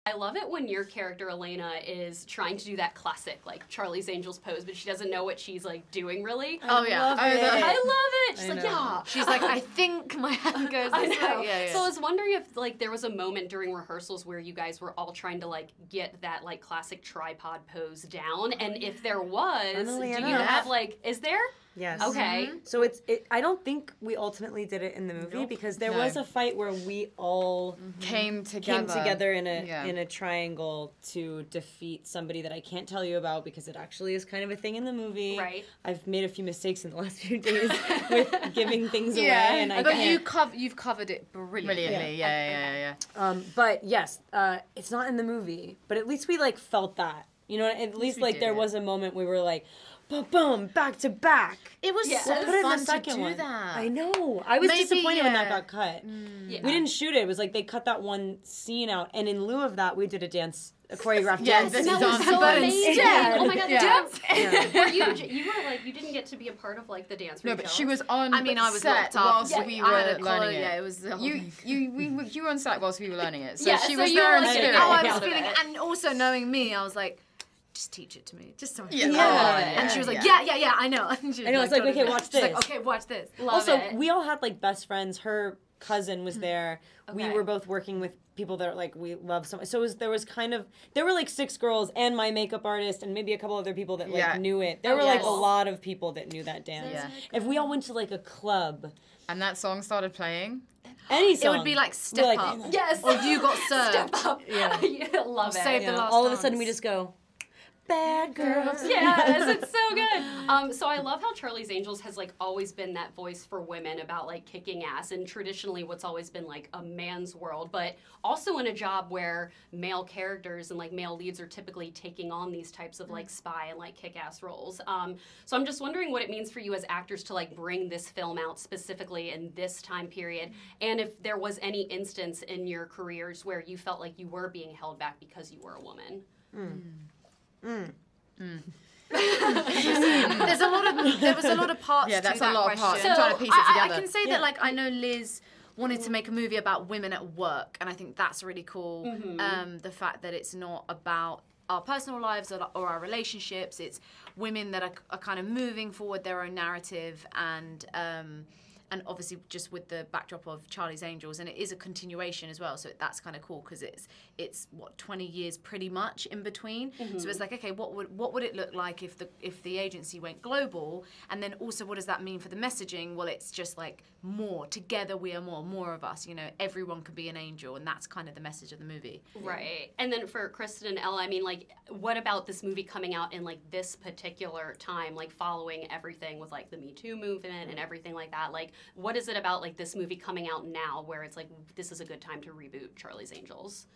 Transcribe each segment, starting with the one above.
I love it when your character, Elena, is trying to do that classic, like, Charlie's Angels pose, but she doesn't know what she's, like, doing, really. Oh, yeah. I love it. She's like, yeah. She's like, I think my hand goes this way. Yeah. So I was wondering if, like, there was a moment during rehearsals where you guys were all trying to, like, get that, like, classic tripod pose down, and if there was, do you have, like, is there? Yes. Okay. So I don't think we ultimately did it in the movie because there was a fight where we all came together in a triangle to defeat somebody that I can't tell you about because it actually is kind of a thing in the movie. Right. I've made a few mistakes in the last few days with giving things away, and but you've covered it brilliantly. Yeah. But yes, it's not in the movie, but at least we like felt that. You know, at least like there was a moment we were like, boom, boom, back to back. It was so fun to do that. I know. I was disappointed when that got cut. Yeah. We didn't shoot it. It was like they cut that one scene out, and in lieu of that, we did a choreographed dance. That was so amazing. Yeah. Oh my god, dance! Yeah. You were like, you didn't get to be a part of like the dance. No, but she was on. I mean, I was set locked up whilst we were learning it. Yeah, it was. You were on set whilst we were learning it. So yeah, she so was you there were in like, spirit. I was feeling, and also knowing me, I was like, just teach it to me. Just so And she was like, yeah, I know. I know, it's like, okay, watch this. She's like, okay, watch this. Also, we all had like best friends. Her cousin was there. We were both working with people that like we love so much. So there were like 6 girls and my makeup artist and maybe a couple other people that like knew it. There were like a lot of people that knew that dance. Yeah. If we all went to like a club and that song started playing, any song, it would be like Step Up. Yes. Or You Got Served. Step Up. Yeah. Love it. Save the Last all of a sudden we just go, bad girls. Yes, it's so good. So I love how Charlie's Angels has like always been that voice for women about like kicking ass, and traditionally what's always been like a man's world, but also in a job where male characters and like male leads are typically taking on these types of like spy and like kick-ass roles. So I'm just wondering what it means for you as actors to like bring this film out specifically in this time period, and if there was any instance in your careers where you felt like you were being held back because you were a woman. There was a lot of parts to that's that a lot question. of parts. I'm trying to piece it together. I can say that, like, I know Liz wanted to make a movie about women at work, and I think that's really cool. The fact that it's not about our personal lives or our relationships, it's women that are kind of moving forward their own narrative, and obviously just with the backdrop of Charlie's Angels, and it is a continuation as well, so that's kind of cool because it's what, 20 years pretty much in between. So it's like, okay, what would it look like if the agency went global, and then also what does that mean for the messaging? Well, it's just like more together we are more of us. You know, everyone could be an angel, and that's kind of the message of the movie. Right. And then for Kristen and Ella, I mean, like, what about this movie coming out in like this particular time, like following everything with like the Me Too movement and everything like that? Like, what is it about like this movie coming out now where it's like this is a good time to reboot Charlie's Angels?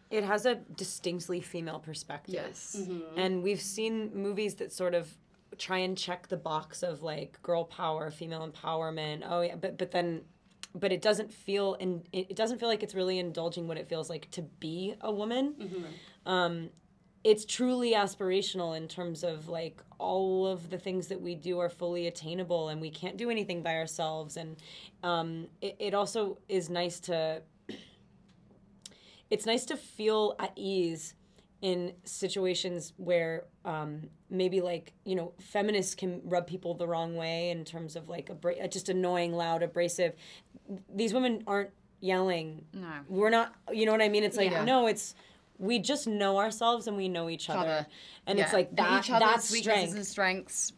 It has a distinctly female perspective. Yes. And we've seen movies that sort of try and check the box of like girl power, female empowerment. Oh yeah, but it doesn't feel it doesn't feel like it's really indulging what it feels like to be a woman. It's truly aspirational in terms of like all of the things that we do are fully attainable, and we can't do anything by ourselves. And it also is nice to feel at ease in situations where maybe like, you know, feminists can rub people the wrong way in terms of like just annoying, loud, abrasive. These women aren't yelling. No, we're not. You know what I mean? It's like no, we just know ourselves and we know each other. And it's like that, that's weaknesses and strengths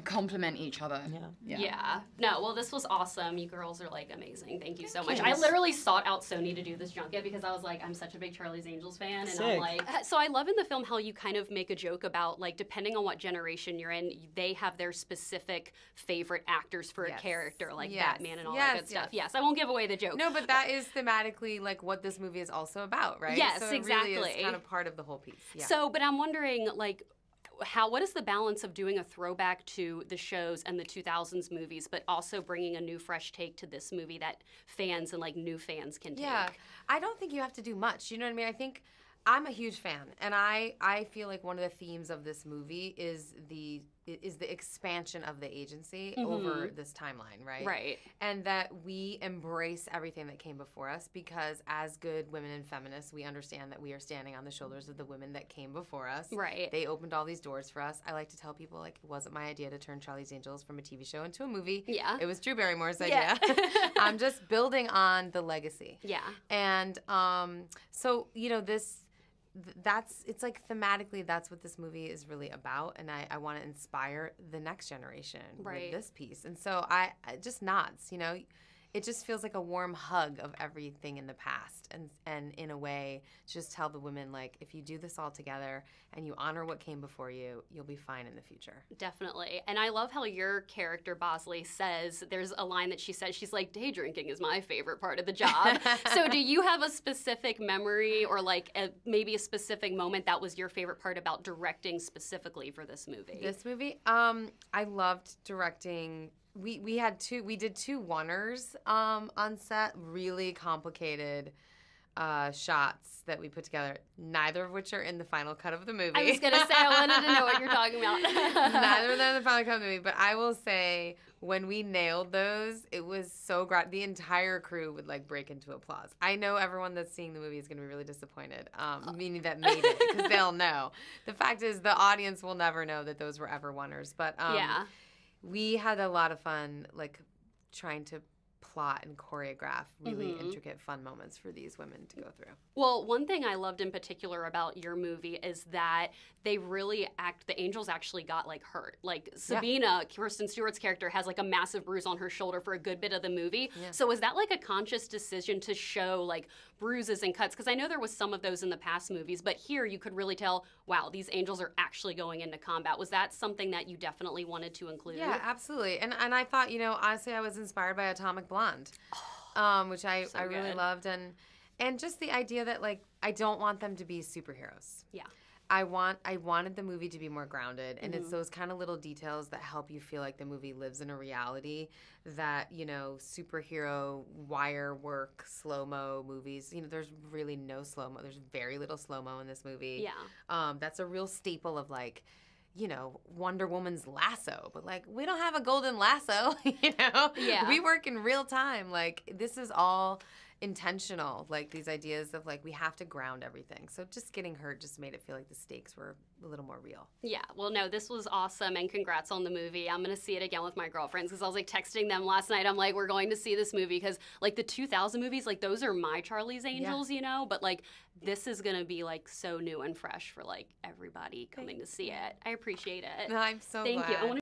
complement each other. Yeah. No, well, this was awesome. You girls are like amazing. Thank you so much. I literally sought out Sony to do this junket because I was like, I'm such a big Charlie's Angels fan. And I'm like, so I love in the film how you kind of make a joke about like, depending on what generation you're in, they have their specific favorite actors for a character, like Batman and all that good stuff. Yes, I won't give away the joke. No, but that is thematically like what this movie is also about, right? Yes, so it exactly. Really is kind of part of the whole piece. Yeah. So, but I'm wondering, like, what is the balance of doing a throwback to the shows and the 2000s movies, but also bringing a new, fresh take to this movie that fans and like new fans can take? Yeah, I don't think you have to do much. You know what I mean? I think I'm a huge fan, and I feel like one of the themes of this movie is is the expansion of the agency over this timeline, right? Right. And that we embrace everything that came before us, because as good women and feminists, we understand that we are standing on the shoulders of the women that came before us. Right. They opened all these doors for us. I like to tell people, like, it wasn't my idea to turn Charlie's Angels from a TV show into a movie. Yeah. It was Drew Barrymore's idea. I'm just building on the legacy. Yeah. And so, you know, it's like thematically that's what this movie is really about, and I want to inspire the next generation with this piece. And so I just nods, you know, it just feels like a warm hug of everything in the past, and in a way just tell the women, like, if you do this all together and you honor what came before you, you'll be fine in the future. Definitely. And I love how your character, Bosley, says, there's a line that she says, she's like, day drinking is my favorite part of the job. So do you have a specific memory or like maybe a specific moment that was your favorite part about directing specifically for this movie? This movie? I loved directing. We did two oneers on set, really complicated shots that we put together, neither of which are in the final cut of the movie. I was going to say, I wanted to know what you're talking about. Neither of them in the final cut of the movie, but I will say when we nailed those, it was so great. The entire crew would like break into applause. I know everyone that's seeing the movie is going to be really disappointed, meaning that made it, because they'll know. The fact is the audience will never know that those were ever oneers, but yeah. We had a lot of fun, like, trying to plot and choreograph really intricate, fun moments for these women to go through. Well, one thing I loved in particular about your movie is that they really the angels actually got, like, hurt. Like, Sabina, Kristen Stewart's character, has, like, a massive bruise on her shoulder for a good bit of the movie. Yeah. So was that, like, a conscious decision to show, like, bruises and cuts? Because I know there was some of those in the past movies, but here you could really tell, wow, these angels are actually going into combat. Was that something that you definitely wanted to include? Yeah, absolutely. And I thought, you know, honestly, I was inspired by Atomic Blonde, which I really loved. And just the idea that, like, I don't want them to be superheroes. Yeah. I wanted the movie to be more grounded, and it's those kind of little details that help you feel like the movie lives in a reality that, you know, superhero wire work, slow-mo movies, you know, there's really no slow-mo. There's very little slow-mo in this movie. Yeah. That's a real staple of, like, you know, Wonder Woman's lasso, but, like, we don't have a golden lasso, you know? Yeah. We work in real time. Like, this is all intentional, like, these ideas of, like, we have to ground everything. So just getting hurt just made it feel like the stakes were a little more real. Yeah, well, no, this was awesome, and congrats on the movie. I'm going to see it again with my girlfriends, because I was, like, texting them last night. I'm like, we're going to see this movie, because, like, the 2000 movies, like, those are my Charlie's Angels, you know? But, like, this is going to be, like, so new and fresh for, like, everybody coming to see it. I appreciate it. I'm so Thank glad. you. I wanna